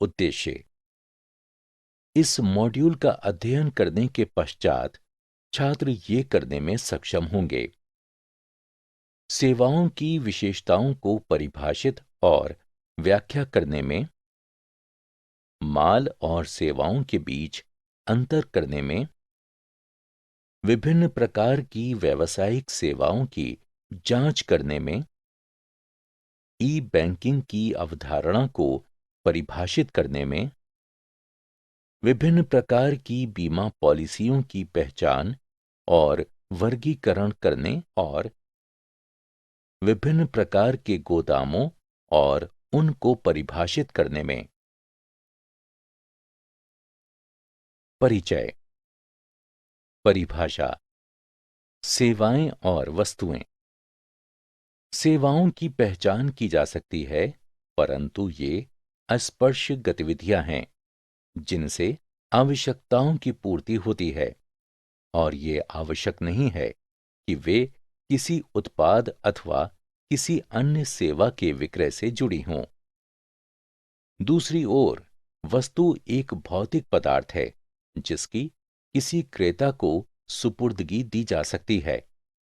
उद्देश्य। इस मॉड्यूल का अध्ययन करने के पश्चात छात्र ये करने में सक्षम होंगे: सेवाओं की विशेषताओं को परिभाषित और व्याख्या करने में, माल और सेवाओं के बीच अंतर करने में, विभिन्न प्रकार की व्यावसायिक सेवाओं की जांच करने में, ई बैंकिंग की अवधारणा को परिभाषित करने में, विभिन्न प्रकार की बीमा पॉलिसियों की पहचान और वर्गीकरण करने और विभिन्न प्रकार के गोदामों और उनको परिभाषित करने में। परिचय। परिभाषा। सेवाएं और वस्तुएं। सेवाओं की पहचान की जा सकती है, परंतु ये अस्पर्श गतिविधियां हैं जिनसे आवश्यकताओं की पूर्ति होती है, और ये आवश्यक नहीं है कि वे किसी उत्पाद अथवा किसी अन्य सेवा के विक्रय से जुड़ी हों। दूसरी ओर, वस्तु एक भौतिक पदार्थ है जिसकी किसी क्रेता को सुपुर्दगी दी जा सकती है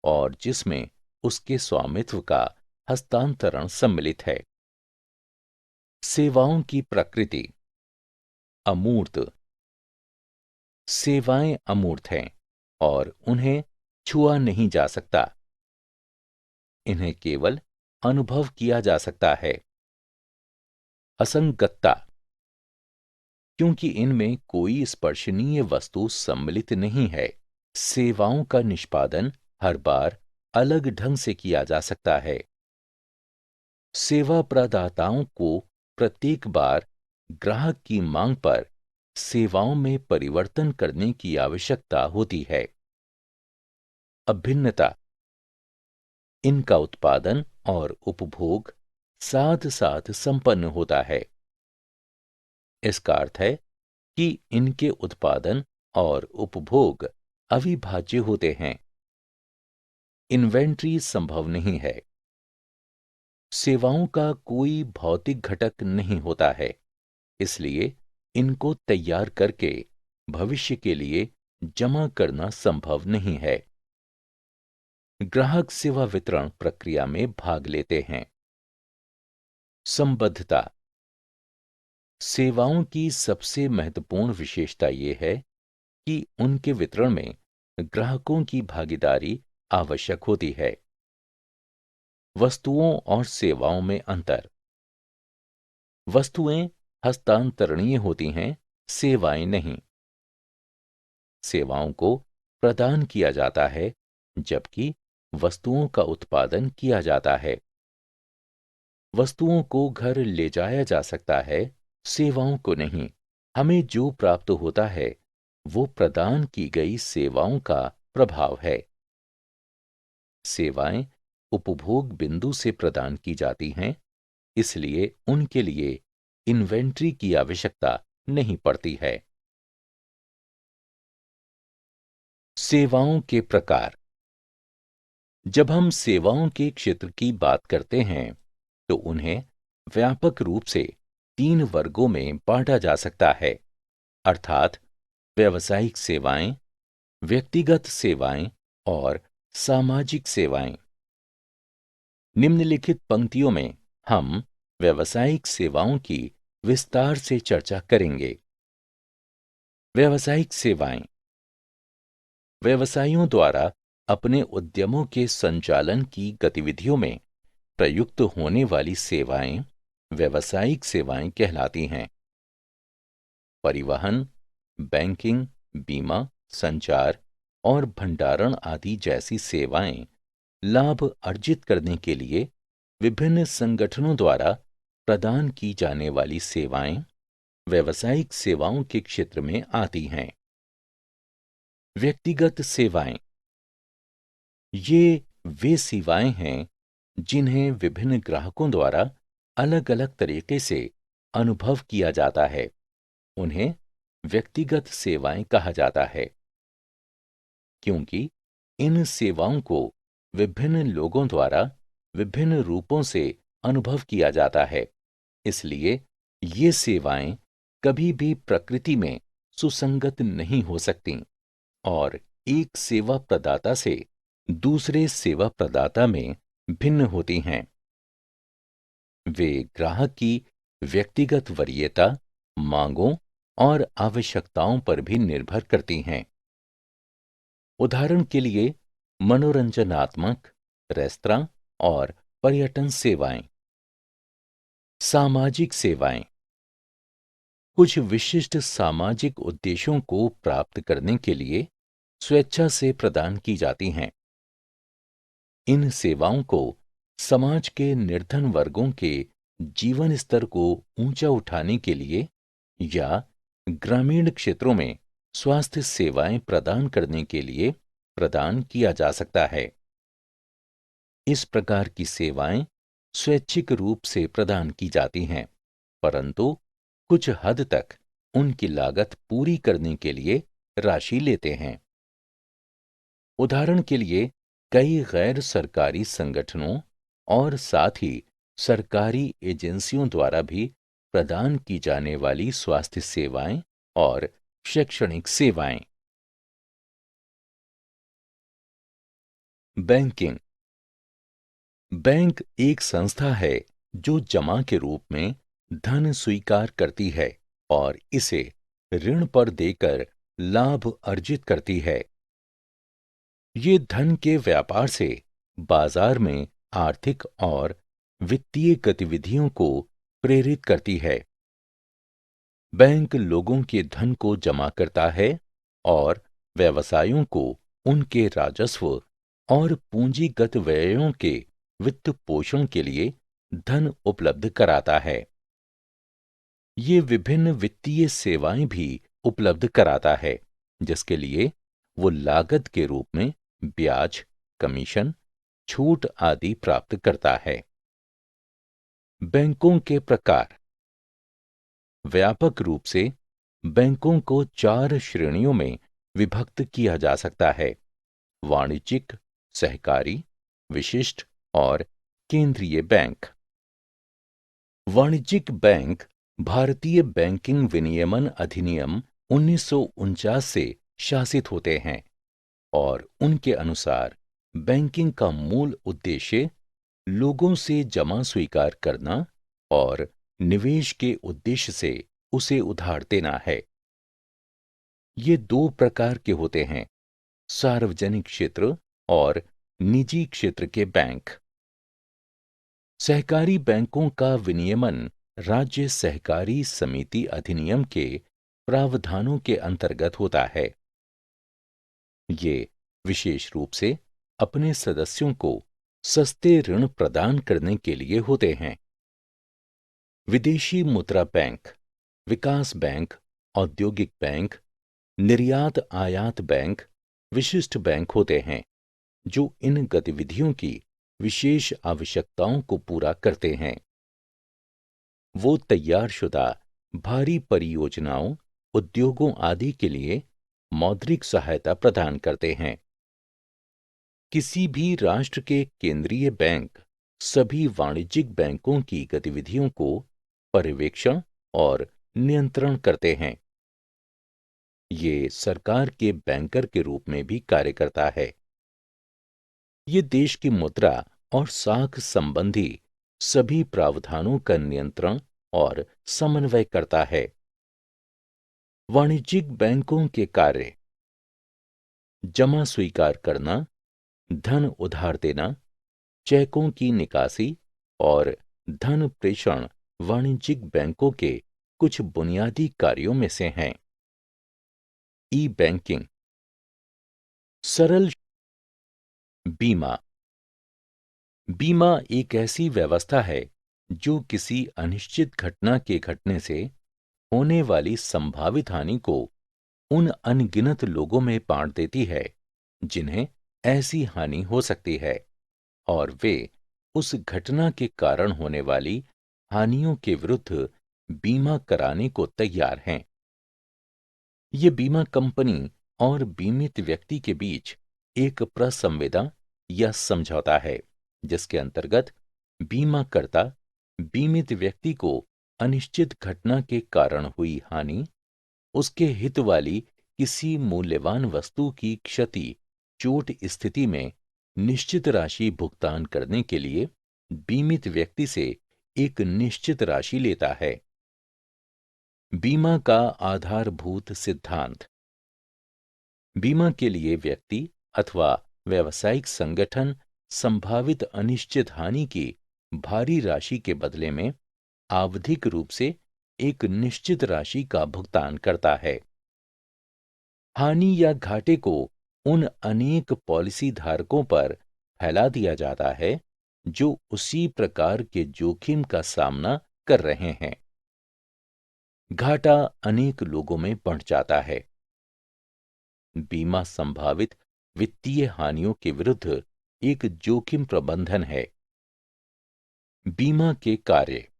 और जिसमें उसके स्वामित्व का हस्तांतरण सम्मिलित है। सेवाओं की प्रकृति। अमूर्त। सेवाएं अमूर्त हैं और उन्हें छुआ नहीं जा सकता। इन्हें केवल अनुभव किया जा सकता है। असंगतता। क्योंकि इनमें कोई स्पर्शनीय वस्तु सम्मिलित नहीं है, सेवाओं का निष्पादन हर बार अलग ढंग से किया जा सकता है। सेवा प्रदाताओं को प्रत्येक बार ग्राहक की मांग पर सेवाओं में परिवर्तन करने की आवश्यकता होती है। अभिन्नता। इनका उत्पादन और उपभोग साथ साथ संपन्न होता है। इसका अर्थ है कि इनके उत्पादन और उपभोग अविभाज्य होते हैं। इन्वेंट्री संभव नहीं है। सेवाओं का कोई भौतिक घटक नहीं होता है, इसलिए इनको तैयार करके भविष्य के लिए जमा करना संभव नहीं है। ग्राहक सेवा वितरण प्रक्रिया में भाग लेते हैं। संबद्धता। सेवाओं की सबसे महत्वपूर्ण विशेषता यह है कि उनके वितरण में ग्राहकों की भागीदारी आवश्यक होती है। वस्तुओं और सेवाओं में अंतर। वस्तुएं हस्तांतरणीय होती हैं, सेवाएं नहीं। सेवाओं को प्रदान किया जाता है, जबकि वस्तुओं का उत्पादन किया जाता है। वस्तुओं को घर ले जाया जा सकता है, सेवाओं को नहीं। हमें जो प्राप्त होता है वो प्रदान की गई सेवाओं का प्रभाव है। सेवाएं उपभोग बिंदु से प्रदान की जाती हैं, इसलिए उनके लिए इन्वेंट्री की आवश्यकता नहीं पड़ती है। सेवाओं के प्रकार। जब हम सेवाओं के क्षेत्र की बात करते हैं तो उन्हें व्यापक रूप से 3 वर्गों में बांटा जा सकता है, अर्थात व्यावसायिक सेवाएं, व्यक्तिगत सेवाएं और सामाजिक सेवाएं। निम्नलिखित पंक्तियों में हम व्यावसायिक सेवाओं की विस्तार से चर्चा करेंगे। व्यावसायिक सेवाएं। व्यवसायियों द्वारा अपने उद्यमों के संचालन की गतिविधियों में प्रयुक्त होने वाली सेवाएं व्यावसायिक सेवाएं कहलाती हैं। परिवहन, बैंकिंग, बीमा, संचार और भंडारण आदि जैसी सेवाएं लाभ अर्जित करने के लिए विभिन्न संगठनों द्वारा प्रदान की जाने वाली सेवाएं व्यावसायिक सेवाओं के क्षेत्र में आती हैं। व्यक्तिगत सेवाएं। ये वे सेवाएं हैं जिन्हें विभिन्न ग्राहकों द्वारा अलग अलग तरीके से अनुभव किया जाता है। उन्हें व्यक्तिगत सेवाएं कहा जाता है क्योंकि इन सेवाओं को विभिन्न लोगों द्वारा विभिन्न रूपों से अनुभव किया जाता है, इसलिए ये सेवाएं कभी भी प्रकृति में सुसंगत नहीं हो सकती और एक सेवा प्रदाता से दूसरे सेवा प्रदाता में भिन्न होती हैं। वे ग्राहक की व्यक्तिगत वरीयता, मांगों और आवश्यकताओं पर भी निर्भर करती हैं। उदाहरण के लिए, मनोरंजनात्मक, रेस्तरां और पर्यटन सेवाएं। सामाजिक सेवाएं कुछ विशिष्ट सामाजिक उद्देश्यों को प्राप्त करने के लिए स्वेच्छा से प्रदान की जाती हैं। इन सेवाओं को समाज के निर्धन वर्गों के जीवन स्तर को ऊंचा उठाने के लिए या ग्रामीण क्षेत्रों में स्वास्थ्य सेवाएं प्रदान करने के लिए प्रदान किया जा सकता है। इस प्रकार की सेवाएं स्वैच्छिक रूप से प्रदान की जाती हैं, परंतु कुछ हद तक उनकी लागत पूरी करने के लिए राशि लेते हैं। उदाहरण के लिए, कई गैर सरकारी संगठनों और साथ ही सरकारी एजेंसियों द्वारा भी प्रदान की जाने वाली स्वास्थ्य सेवाएं और शैक्षणिक सेवाएं। बैंकिंग। बैंक एक संस्था है जो जमा के रूप में धन स्वीकार करती है और इसे ऋण पर देकर लाभ अर्जित करती है। ये धन के व्यापार से बाजार में आर्थिक और वित्तीय गतिविधियों को प्रेरित करती है। बैंक लोगों के धन को जमा करता है और व्यवसायों को उनके राजस्व और पूंजीगत व्ययों के वित्त पोषण के लिए धन उपलब्ध कराता है। ये विभिन्न वित्तीय सेवाएं भी उपलब्ध कराता है, जिसके लिए वो लागत के रूप में ब्याज, कमीशन, छूट आदि प्राप्त करता है। बैंकों के प्रकार। व्यापक रूप से बैंकों को 4 श्रेणियों में विभक्त किया जा सकता है: वाणिज्यिक, सहकारी, विशिष्ट और केंद्रीय बैंक। वाणिज्यिक बैंक भारतीय बैंकिंग विनियमन अधिनियम 1949 से शासित होते हैं और उनके अनुसार बैंकिंग का मूल उद्देश्य लोगों से जमा स्वीकार करना और निवेश के उद्देश्य से उसे उधार देना है। ये 2 प्रकार के होते हैं: सार्वजनिक क्षेत्र और निजी क्षेत्र के बैंक। सहकारी बैंकों का विनियमन राज्य सहकारी समिति अधिनियम के प्रावधानों के अंतर्गत होता है। ये विशेष रूप से अपने सदस्यों को सस्ते ऋण प्रदान करने के लिए होते हैं। विदेशी मुद्रा बैंक, विकास बैंक, औद्योगिक बैंक, निर्यात आयात बैंक विशिष्ट बैंक होते हैं जो इन गतिविधियों की विशेष आवश्यकताओं को पूरा करते हैं। वो तैयारशुदा भारी परियोजनाओं, उद्योगों आदि के लिए मौद्रिक सहायता प्रदान करते हैं। किसी भी राष्ट्र के केंद्रीय बैंक सभी वाणिज्यिक बैंकों की गतिविधियों को पर्यवेक्षण और नियंत्रण करते हैं। ये सरकार के बैंकर के रूप में भी कार्य करता है। ये देश की मुद्रा और साख संबंधी सभी प्रावधानों का नियंत्रण और समन्वय करता है। वाणिज्यिक बैंकों के कार्य: जमा स्वीकार करना, धन उधार देना, चेकों की निकासी और धन प्रेषण वाणिज्यिक बैंकों के कुछ बुनियादी कार्यों में से हैं। ई बैंकिंग। सरल। बीमा। बीमा एक ऐसी व्यवस्था है जो किसी अनिश्चित घटना के घटने से होने वाली संभावित हानि को उन अनगिनत लोगों में बांट देती है जिन्हें ऐसी हानि हो सकती है और वे उस घटना के कारण होने वाली हानियों के विरुद्ध बीमा कराने को तैयार हैं। ये बीमा कंपनी और बीमित व्यक्ति के बीच एक प्रसंविदा या समझौता है जिसके अंतर्गत बीमाकर्ता बीमित व्यक्ति को अनिश्चित घटना के कारण हुई हानि, उसके हित वाली किसी मूल्यवान वस्तु की क्षति, चोट स्थिति में निश्चित राशि भुगतान करने के लिए बीमित व्यक्ति से एक निश्चित राशि लेता है। बीमा का आधारभूत सिद्धांत। बीमा के लिए व्यक्ति अथवा व्यावसायिक संगठन संभावित अनिश्चित हानि की भारी राशि के बदले में आवधिक रूप से एक निश्चित राशि का भुगतान करता है। हानि या घाटे को उन अनेक पॉलिसी धारकों पर फैला दिया जाता है जो उसी प्रकार के जोखिम का सामना कर रहे हैं। घाटा अनेक लोगों में बढ़ जाता है। बीमा संभावित वित्तीय हानियों के विरुद्ध एक जोखिम प्रबंधन है। बीमा के कार्य।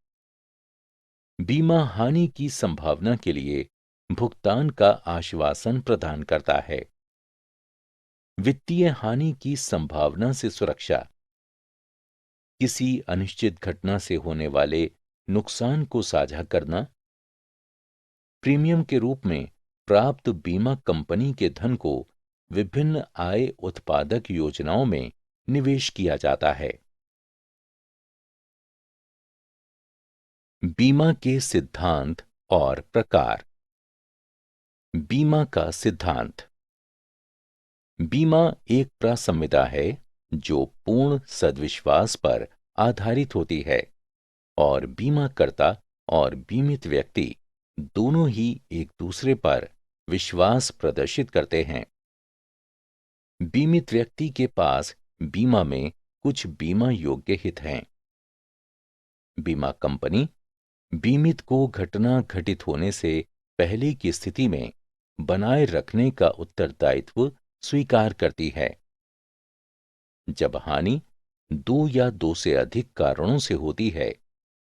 बीमा हानि की संभावना के लिए भुगतान का आश्वासन प्रदान करता है। वित्तीय हानि की संभावना से सुरक्षा। किसी अनिश्चित घटना से होने वाले नुकसान को साझा करना। प्रीमियम के रूप में प्राप्त बीमा कंपनी के धन को विभिन्न आय उत्पादक योजनाओं में निवेश किया जाता है। बीमा के सिद्धांत और प्रकार। बीमा का सिद्धांत। बीमा एक प्रसंविदा है जो पूर्ण सद्विश्वास पर आधारित होती है और बीमाकर्ता और बीमित व्यक्ति दोनों ही एक दूसरे पर विश्वास प्रदर्शित करते हैं। बीमित व्यक्ति के पास बीमा में कुछ बीमा योग्य हित हैं। बीमा कंपनी बीमित को घटना घटित होने से पहले की स्थिति में बनाए रखने का उत्तरदायित्व स्वीकार करती है। जब हानि दो या दो से अधिक कारणों से होती है,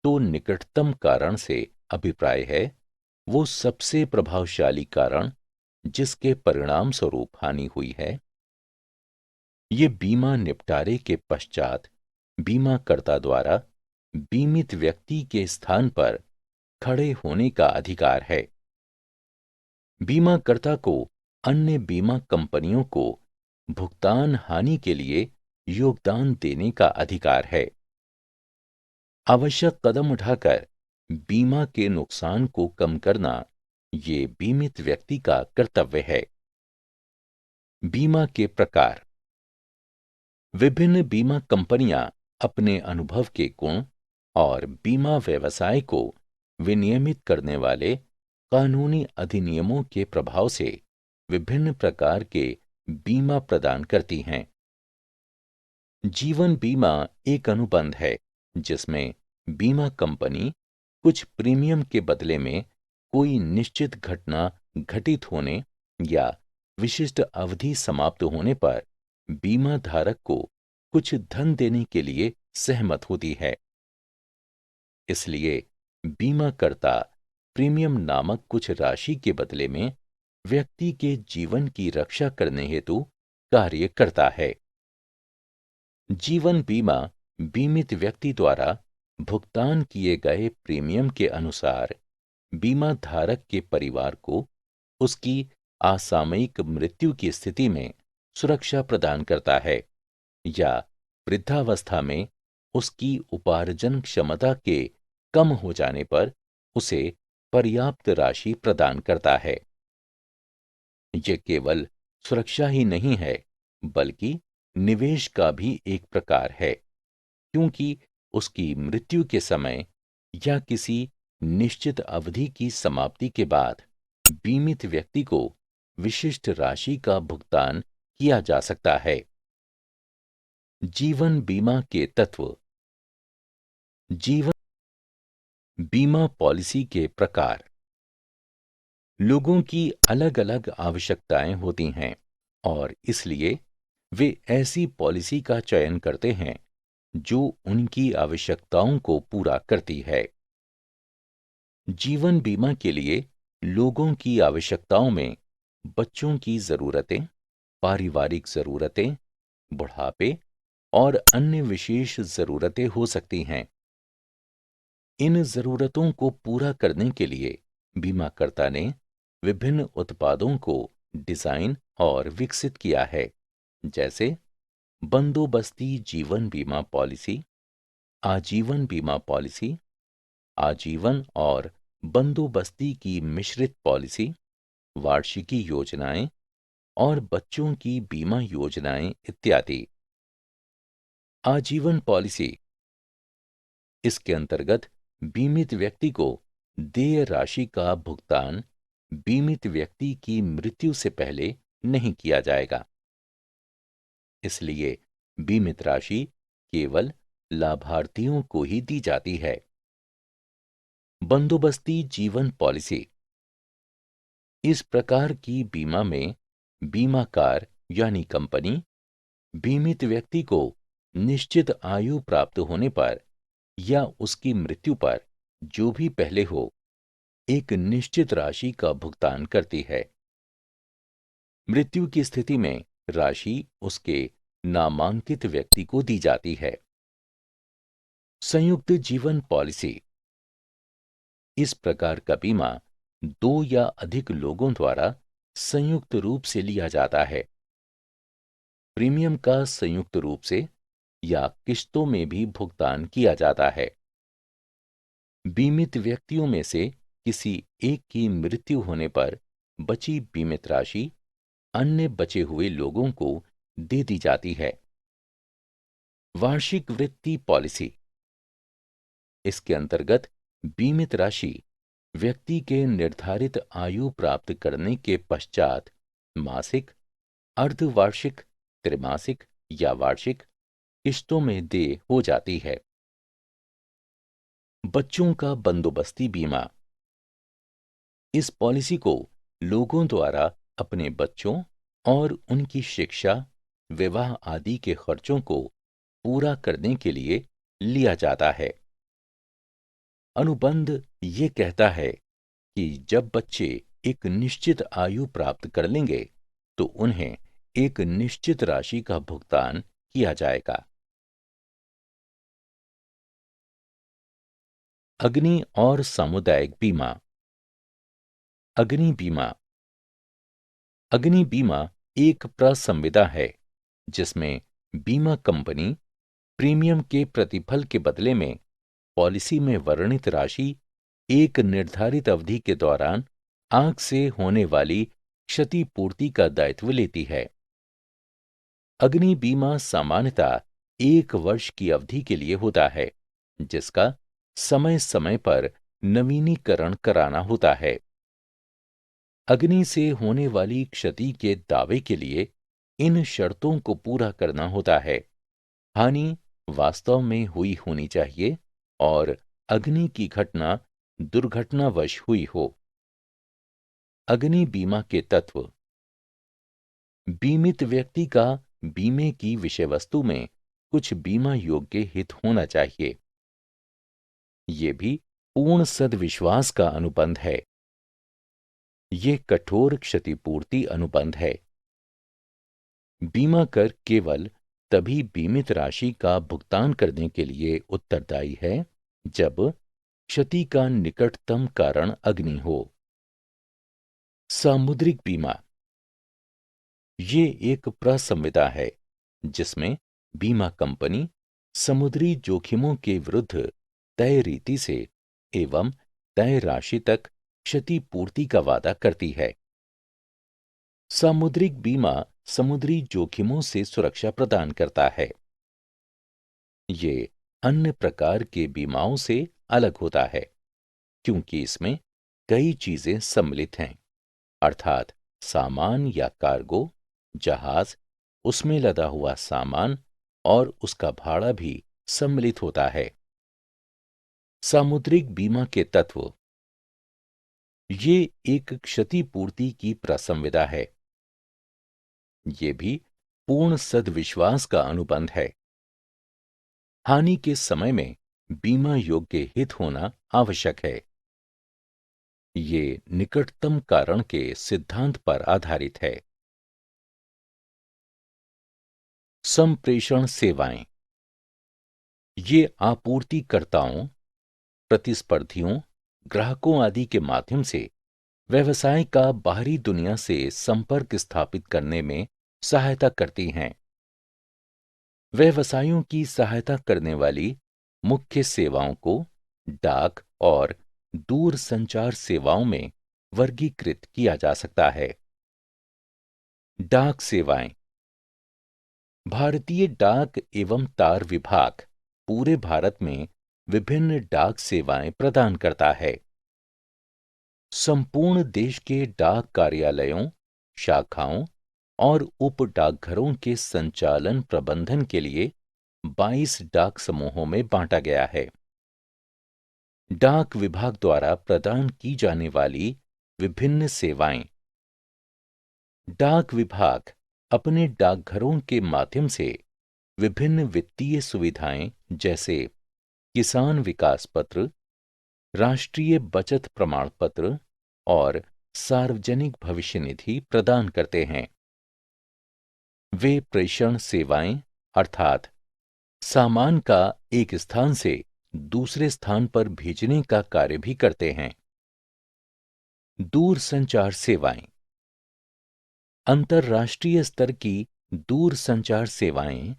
तो निकटतम कारण से अभिप्राय है वो सबसे प्रभावशाली कारण जिसके परिणाम स्वरूप हानि हुई है। ये बीमा निपटारे के पश्चात बीमाकर्ता द्वारा बीमित व्यक्ति के स्थान पर खड़े होने का अधिकार है। बीमाकर्ता को अन्य बीमा कंपनियों को भुगतान हानि के लिए योगदान देने का अधिकार है। आवश्यक कदम उठाकर बीमा के नुकसान को कम करना ये बीमित व्यक्ति का कर्तव्य है। बीमा के प्रकार। विभिन्न बीमा कंपनियां अपने अनुभव के गुण और बीमा व्यवसाय को विनियमित करने वाले कानूनी अधिनियमों के प्रभाव से विभिन्न प्रकार के बीमा प्रदान करती हैं। जीवन बीमा एक अनुबंध है जिसमें बीमा कंपनी कुछ प्रीमियम के बदले में कोई निश्चित घटना घटित होने या विशिष्ट अवधि समाप्त होने पर बीमा धारक को कुछ धन देने के लिए सहमत होती है। इसलिए बीमाकर्ता प्रीमियम नामक कुछ राशि के बदले में व्यक्ति के जीवन की रक्षा करने हेतु कार्य करता है। जीवन बीमा बीमित व्यक्ति द्वारा भुगतान किए गए प्रीमियम के अनुसार बीमा धारक के परिवार को उसकी असामयिक मृत्यु की स्थिति में सुरक्षा प्रदान करता है या वृद्धावस्था में उसकी उपार्जन क्षमता के कम हो जाने पर उसे पर्याप्त राशि प्रदान करता है। यह केवल सुरक्षा ही नहीं है बल्कि निवेश का भी एक प्रकार है, क्योंकि उसकी मृत्यु के समय या किसी निश्चित अवधि की समाप्ति के बाद बीमित व्यक्ति को विशिष्ट राशि का भुगतान किया जा सकता है। जीवन बीमा के तत्व। जीवन बीमा पॉलिसी के प्रकार। लोगों की अलग-अलग आवश्यकताएं होती हैं और इसलिए वे ऐसी पॉलिसी का चयन करते हैं जो उनकी आवश्यकताओं को पूरा करती है। जीवन बीमा के लिए लोगों की आवश्यकताओं में बच्चों की जरूरतें, पारिवारिक जरूरतें, बुढ़ापे और अन्य विशेष जरूरतें हो सकती हैं। इन जरूरतों को पूरा करने के लिए बीमाकर्ता ने विभिन्न उत्पादों को डिजाइन और विकसित किया है, जैसे बंदोबस्ती जीवन बीमा पॉलिसी, आजीवन बीमा पॉलिसी, आजीवन और बंदोबस्ती की मिश्रित पॉलिसी, वार्षिकी योजनाएं और बच्चों की बीमा योजनाएं इत्यादि। आजीवन पॉलिसी, इसके अंतर्गत बीमित व्यक्ति को देय राशि का भुगतान बीमित व्यक्ति की मृत्यु से पहले नहीं किया जाएगा। इसलिए बीमित राशि केवल लाभार्थियों को ही दी जाती है। बंदोबस्ती जीवन पॉलिसी, इस प्रकार की बीमा में बीमाकार यानी कंपनी बीमित व्यक्ति को निश्चित आयु प्राप्त होने पर या उसकी मृत्यु पर, जो भी पहले हो, एक निश्चित राशि का भुगतान करती है। मृत्यु की स्थिति में राशि उसके नामांकित व्यक्ति को दी जाती है। संयुक्त जीवन पॉलिसी, इस प्रकार का बीमा दो या अधिक लोगों द्वारा संयुक्त रूप से लिया जाता है। प्रीमियम का संयुक्त रूप से या किश्तों में भी भुगतान किया जाता है। बीमित व्यक्तियों में से किसी एक की मृत्यु होने पर बची बीमित राशि अन्य बचे हुए लोगों को दे दी जाती है। वार्षिक वृत्ति पॉलिसी, इसके अंतर्गत बीमित राशि व्यक्ति के निर्धारित आयु प्राप्त करने के पश्चात मासिक, अर्धवार्षिक, त्रैमासिक या वार्षिक किश्तों में देय हो जाती है। बच्चों का बंदोबस्ती बीमा, इस पॉलिसी को लोगों द्वारा अपने बच्चों और उनकी शिक्षा, विवाह आदि के खर्चों को पूरा करने के लिए लिया जाता है। अनुबंध ये कहता है कि जब बच्चे एक निश्चित आयु प्राप्त कर लेंगे तो उन्हें एक निश्चित राशि का भुगतान किया जाएगा। अग्नि और सामुदायिक बीमा। अग्नि बीमा, अग्नि बीमा एक प्रसंविदा है जिसमें बीमा कंपनी प्रीमियम के प्रतिफल के बदले में पॉलिसी में वर्णित राशि एक निर्धारित अवधि के दौरान आग से होने वाली क्षतिपूर्ति का दायित्व लेती है। अग्नि बीमा सामान्यतः 1 वर्ष की अवधि के लिए होता है, जिसका समय समय पर नवीनीकरण कराना होता है। अग्नि से होने वाली क्षति के दावे के लिए इन शर्तों को पूरा करना होता है। हानि वास्तव में हुई होनी चाहिए और अग्नि की घटना दुर्घटनावश हुई हो। अग्नि बीमा के तत्व। बीमित व्यक्ति का बीमे की विषय वस्तु में कुछ बीमा योग्य हित होना चाहिए। ये भी पूर्ण सद्विश्वास का अनुबंध है। ये कठोर क्षतिपूर्ति अनुबंध है। बीमा कर केवल तभी बीमित राशि का भुगतान करने के लिए उत्तरदायी है जब क्षति का निकटतम कारण अग्नि हो। सामुद्रिक बीमा, ये एक प्रसंविदा है जिसमें बीमा कंपनी समुद्री जोखिमों के विरुद्ध तय रीति से एवं तय राशि तक क्षतिपूर्ति का वादा करती है। सामुद्रिक बीमा समुद्री जोखिमों से सुरक्षा प्रदान करता है। ये अन्य प्रकार के बीमाओं से अलग होता है क्योंकि इसमें कई चीजें सम्मिलित हैं, अर्थात सामान या कार्गो, जहाज, उसमें लदा हुआ सामान और उसका भाड़ा भी सम्मिलित होता है। सामुद्रिक बीमा के तत्व। ये एक क्षतिपूर्ति की प्रसंविदा है। ये भी पूर्ण सद्विश्वास का अनुबंध है। हानि के समय में बीमा योग्य हित होना आवश्यक है। ये निकटतम कारण के सिद्धांत पर आधारित है। संप्रेषण सेवाएं, ये आपूर्तिकर्ताओं प्रतिस्पर्धियों, ग्राहकों आदि के माध्यम से व्यवसाय का बाहरी दुनिया से संपर्क स्थापित करने में सहायता करती हैं। व्यवसायों की सहायता करने वाली मुख्य सेवाओं को डाक और दूर संचार सेवाओं में वर्गीकृत किया जा सकता है। डाक सेवाएं। भारतीय डाक एवं तार विभाग पूरे भारत में विभिन्न डाक सेवाएं प्रदान करता है। संपूर्ण देश के डाक कार्यालयों, शाखाओं और उप डाकघरों के संचालन प्रबंधन के लिए 22 डाक समूहों में बांटा गया है। डाक विभाग द्वारा प्रदान की जाने वाली विभिन्न सेवाएं। डाक विभाग अपने डाकघरों के माध्यम से विभिन्न वित्तीय सुविधाएं जैसे किसान विकास पत्र, राष्ट्रीय बचत प्रमाण पत्र और सार्वजनिक भविष्य निधि प्रदान करते हैं। वे प्रेषण सेवाएं अर्थात सामान का एक स्थान से दूसरे स्थान पर भेजने का कार्य भी करते हैं। दूर संचार सेवाएं। अंतर्राष्ट्रीय स्तर की दूर संचार सेवाएं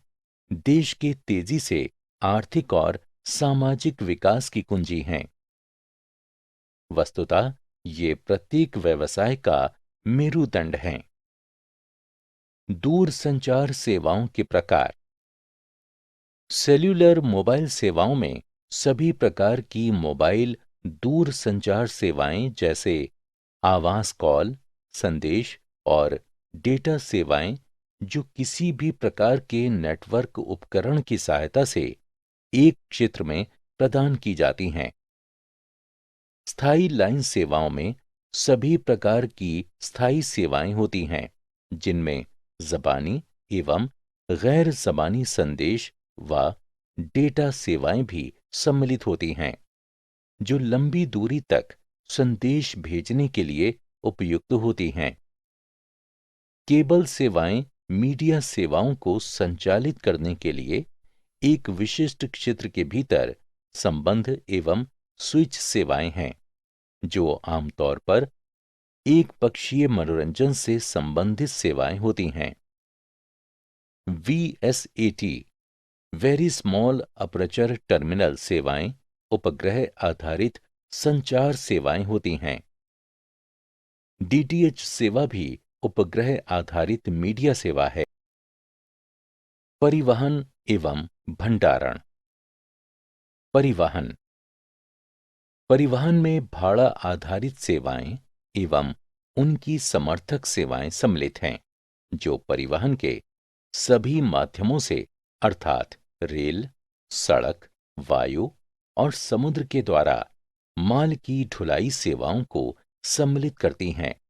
देश के तेजी से आर्थिक और सामाजिक विकास की कुंजी हैं। वस्तुतः ये प्रत्येक व्यवसाय का मेरुदंड हैं। दूर संचार सेवाओं के प्रकार। सेल्यूलर मोबाइल सेवाओं में सभी प्रकार की मोबाइल दूर संचार सेवाएं जैसे आवाज कॉल, संदेश और डेटा सेवाएं जो किसी भी प्रकार के नेटवर्क उपकरण की सहायता से एक क्षेत्र में प्रदान की जाती हैं। स्थायी लाइन सेवाओं में सभी प्रकार की स्थायी सेवाएं होती हैं, जिनमें ज़बानी एवं गैर ज़बानी संदेश व डेटा सेवाएं भी सम्मिलित होती हैं, जो लंबी दूरी तक संदेश भेजने के लिए उपयुक्त होती हैं। केबल सेवाएं मीडिया सेवाओं को संचालित करने के लिए एक विशिष्ट क्षेत्र के भीतर संबंध एवं स्विच सेवाएं हैं, जो आमतौर पर एक पक्षीय मनोरंजन से संबंधित सेवाएं होती हैं। VSAT very small aperture terminal सेवाएं उपग्रह आधारित संचार सेवाएं होती हैं। DTH सेवा भी उपग्रह आधारित मीडिया सेवा है। परिवहन एवं भंडारण। परिवहन। परिवहन में भाड़ा आधारित सेवाएं एवं उनकी समर्थक सेवाएं सम्मिलित हैं, जो परिवहन के सभी माध्यमों से अर्थात रेल, सड़क, वायु और समुद्र के द्वारा माल की ढुलाई सेवाओं को सम्मिलित करती हैं।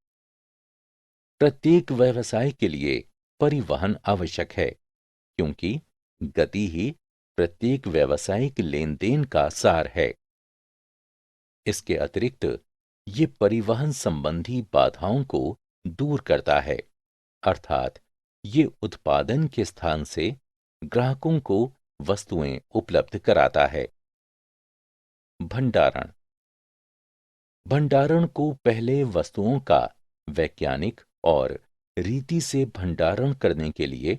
प्रत्येक व्यवसाय के लिए परिवहन आवश्यक है, क्योंकि गति ही प्रत्येक व्यावसायिक लेनदेन का सार है। इसके अतिरिक्त ये परिवहन संबंधी बाधाओं को दूर करता है, अर्थात ये उत्पादन के स्थान से ग्राहकों को वस्तुएं उपलब्ध कराता है। भंडारण। भंडारण को पहले वस्तुओं का वैज्ञानिक और रीति से भंडारण करने के लिए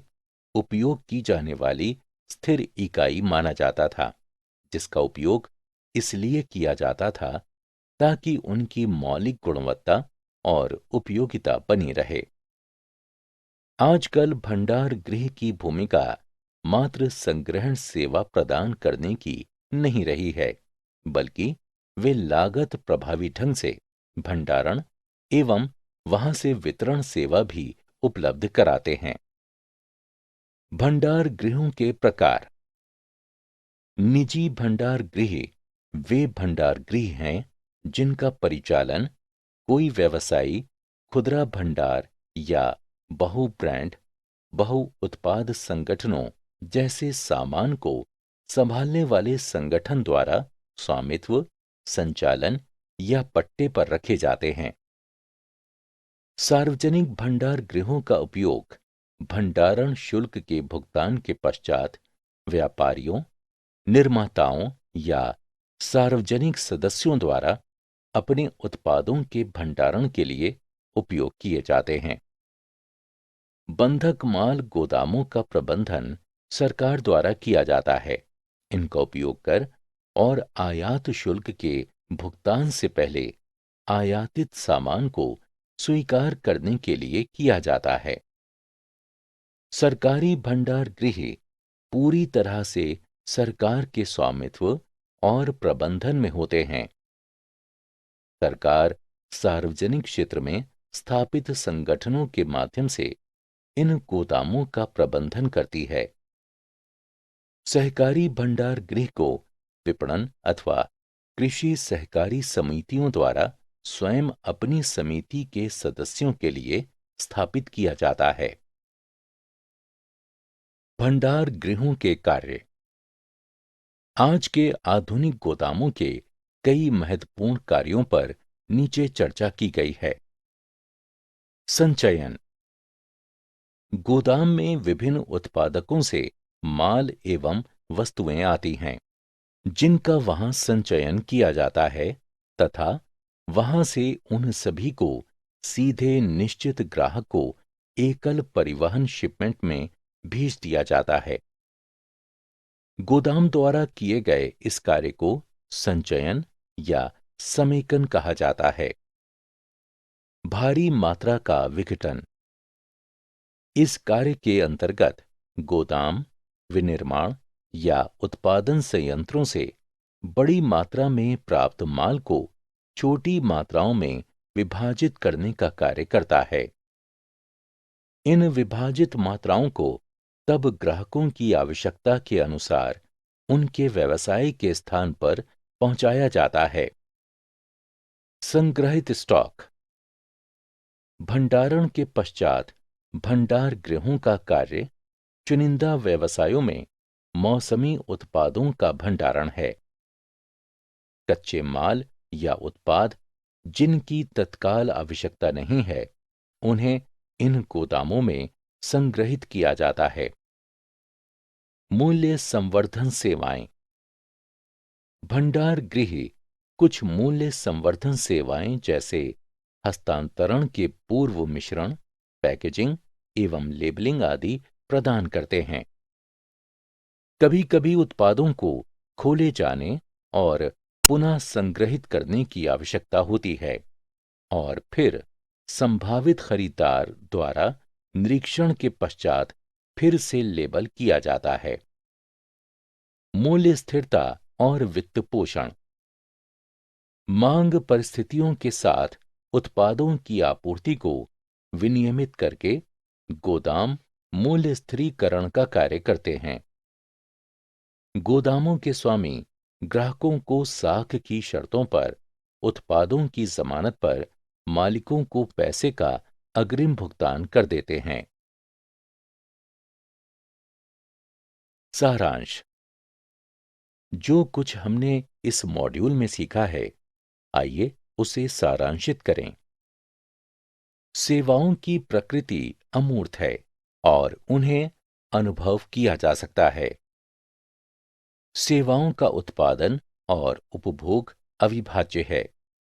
उपयोग की जाने वाली स्थिर इकाई माना जाता था, जिसका उपयोग इसलिए किया जाता था ताकि उनकी मौलिक गुणवत्ता और उपयोगिता बनी रहे। आजकल भंडार गृह की भूमिका मात्र संग्रहण सेवा प्रदान करने की नहीं रही है, बल्कि वे लागत प्रभावी ढंग से भंडारण एवं वहां से वितरण सेवा भी उपलब्ध कराते हैं। भंडार गृहों के प्रकार। निजी भंडार गृह वे भंडार गृह हैं जिनका परिचालन कोई व्यवसायी खुदरा भंडार या बहु ब्रांड, बहु उत्पाद संगठनों जैसे सामान को संभालने वाले संगठन द्वारा स्वामित्व, संचालन या पट्टे पर रखे जाते हैं। सार्वजनिक भंडार गृहों का उपयोग भंडारण शुल्क के भुगतान के पश्चात व्यापारियों, निर्माताओं या सार्वजनिक सदस्यों द्वारा अपने उत्पादों के भंडारण के लिए उपयोग किए जाते हैं। बंधक माल गोदामों का प्रबंधन सरकार द्वारा किया जाता है। इनका उपयोग कर और आयात शुल्क के भुगतान से पहले आयातित सामान को स्वीकार करने के लिए किया जाता है। सरकारी भंडार गृह पूरी तरह से सरकार के स्वामित्व और प्रबंधन में होते हैं। सरकार सार्वजनिक क्षेत्र में स्थापित संगठनों के माध्यम से इन गोदामों का प्रबंधन करती है। सहकारी भंडार गृह को विपणन अथवा कृषि सहकारी समितियों द्वारा स्वयं अपनी समिति के सदस्यों के लिए स्थापित किया जाता है। भंडार गृहों के कार्य। आज के आधुनिक गोदामों के कई महत्वपूर्ण कार्यों पर नीचे चर्चा की गई है। संचयन। गोदाम में विभिन्न उत्पादकों से माल एवं वस्तुएं आती हैं, जिनका वहां संचयन किया जाता है तथा वहां से उन सभी को सीधे निश्चित ग्राहक को एकल परिवहन शिपमेंट में भेज दिया जाता है। गोदाम द्वारा किए गए इस कार्य को संचयन या समेकन कहा जाता है। भारी मात्रा का विघटन। इस कार्य के अंतर्गत गोदाम, विनिर्माण या उत्पादन संयंत्रों से बड़ी मात्रा में प्राप्त माल को छोटी मात्राओं में विभाजित करने का कार्य करता है। इन विभाजित मात्राओं को तब ग्राहकों की आवश्यकता के अनुसार उनके व्यवसाय के स्थान पर पहुंचाया जाता है। संग्रहित स्टॉक। भंडारण के पश्चात भंडार गृहों का कार्य चुनिंदा व्यवसायों में मौसमी उत्पादों का भंडारण है। कच्चे माल या उत्पाद जिनकी तत्काल आवश्यकता नहीं है, उन्हें इन गोदामों में संग्रहित किया जाता है। मूल्य संवर्धन सेवाएं। भंडार गृह कुछ मूल्य संवर्धन सेवाएं जैसे हस्तांतरण के पूर्व मिश्रण, पैकेजिंग एवं लेबलिंग आदि प्रदान करते हैं। कभी-कभी उत्पादों को खोले जाने और पुनः संग्रहित करने की आवश्यकता होती है और फिर संभावित खरीदार द्वारा निरीक्षण के पश्चात फिर से लेबल किया जाता है। मूल्य स्थिरता और वित्त पोषण। मांग परिस्थितियों के साथ उत्पादों की आपूर्ति को विनियमित करके गोदाम मूल्य स्थिरीकरण का कार्य करते हैं। गोदामों के स्वामी ग्राहकों को साख की शर्तों पर उत्पादों की जमानत पर मालिकों को पैसे का अग्रिम भुगतान कर देते हैं। सारांश। जो कुछ हमने इस मॉड्यूल में सीखा है, आइए उसे सारांशित करें। सेवाओं की प्रकृति अमूर्त है और उन्हें अनुभव किया जा सकता है। सेवाओं का उत्पादन और उपभोग अविभाज्य है।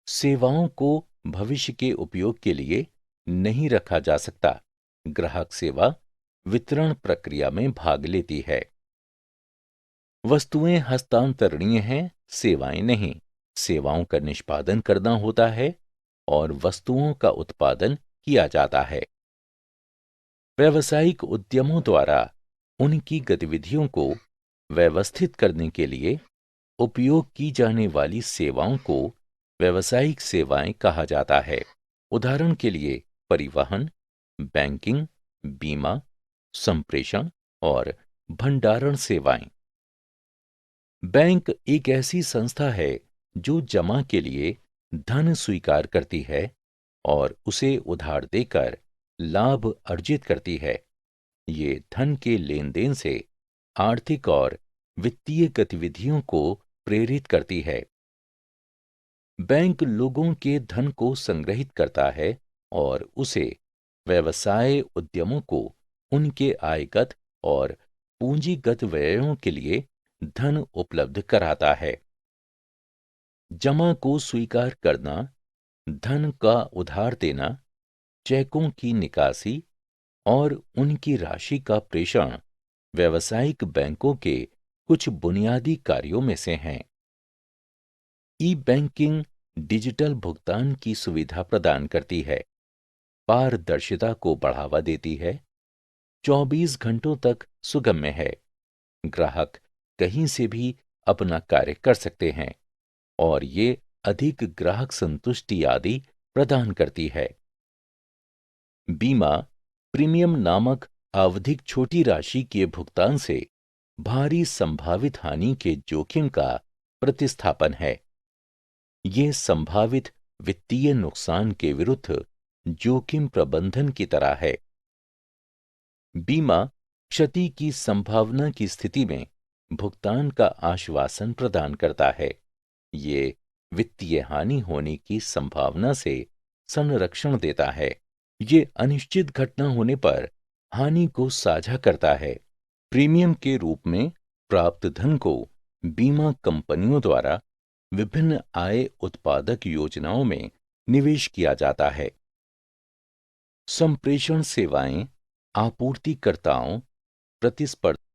सेवाओं को भविष्य के उपयोग के लिए नहीं रखा जा सकता। ग्राहक सेवा वितरण प्रक्रिया में भाग लेती है। वस्तुएं हस्तांतरणीय हैं, सेवाएं नहीं। सेवाओं का निष्पादन करना होता है और वस्तुओं का उत्पादन किया जाता है। व्यावसायिक उद्यमों द्वारा उनकी गतिविधियों को व्यवस्थित करने के लिए उपयोग की जाने वाली सेवाओं को व्यावसायिक सेवाएं कहा जाता है। उदाहरण के लिए परिवहन, बैंकिंग, बीमा, संप्रेषण और भंडारण सेवाएं। बैंक एक ऐसी संस्था है जो जमा के लिए धन स्वीकार करती है और उसे उधार देकर लाभ अर्जित करती है। ये धन के लेन-देन से आर्थिक और वित्तीय गतिविधियों को प्रेरित करती है। बैंक लोगों के धन को संग्रहित करता है और उसे व्यवसाय उद्यमों को उनके आयगत और पूंजीगत व्ययों के लिए धन उपलब्ध कराता है। जमा को स्वीकार करना, धन का उधार देना, चेकों की निकासी और उनकी राशि का प्रेषण व्यावसायिक बैंकों के कुछ बुनियादी कार्यों में से हैं। ई बैंकिंग डिजिटल भुगतान की सुविधा प्रदान करती है, पारदर्शिता को बढ़ावा देती है, 24 घंटों तक सुगम्य है। ग्राहक कहीं से भी अपना कार्य कर सकते हैं और ये अधिक ग्राहक संतुष्टि आदि प्रदान करती है। बीमा प्रीमियम नामक आवधिक छोटी राशि के भुगतान से भारी संभावित हानि के जोखिम का प्रतिस्थापन है। ये संभावित वित्तीय नुकसान के विरुद्ध जोखिम प्रबंधन की तरह है। बीमा क्षति की संभावना की स्थिति में भुगतान का आश्वासन प्रदान करता है। ये वित्तीय हानि होने की संभावना से संरक्षण देता है। ये अनिश्चित घटना होने पर हानि को साझा करता है। प्रीमियम के रूप में प्राप्त धन को बीमा कंपनियों द्वारा विभिन्न आय उत्पादक योजनाओं में निवेश किया जाता है। संप्रेषण सेवाएं आपूर्तिकर्ताओं, प्रतिस्पर्धा